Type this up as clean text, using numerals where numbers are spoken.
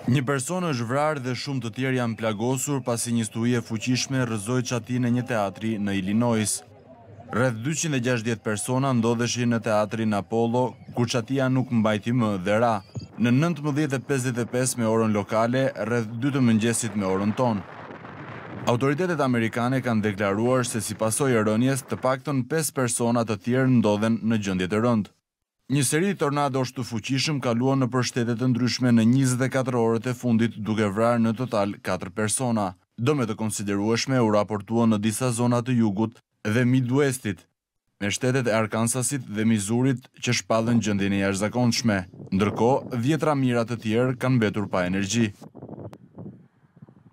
Një person është vrarë dhe shumë të tjerë janë plagosur pasi një stuje fuqishme rrëzoi çatinë e një teatri në Illinois. Rreth 260 persona ndodheshin në teatrin Apollo, kur çatia nuk mbajti më dhe ra. Në 19:55 me orën lokale, rreth 2 të mëngjesit me orën tonë. Autoritetet amerikane kanë deklaruar se si pasojë e rënjes, të paktën 5 persona të tjerë ndodhen në gjendje të rëndë. Një seri tornadosh të fuqishëm kaluan nëpër shtete të ndryshme në 24 orët e fundit, duke vrarë në total 4 persona. Dëme të konsiderueshme u raportuan në disa zona të jugut dhe Midwestit, me shtetet e Arkansasit dhe Missourit që shpallën gjendjen e jashtëzakonshme. Ndërkohë, 10 mijëra të tjerë kanë mbetur pa energji.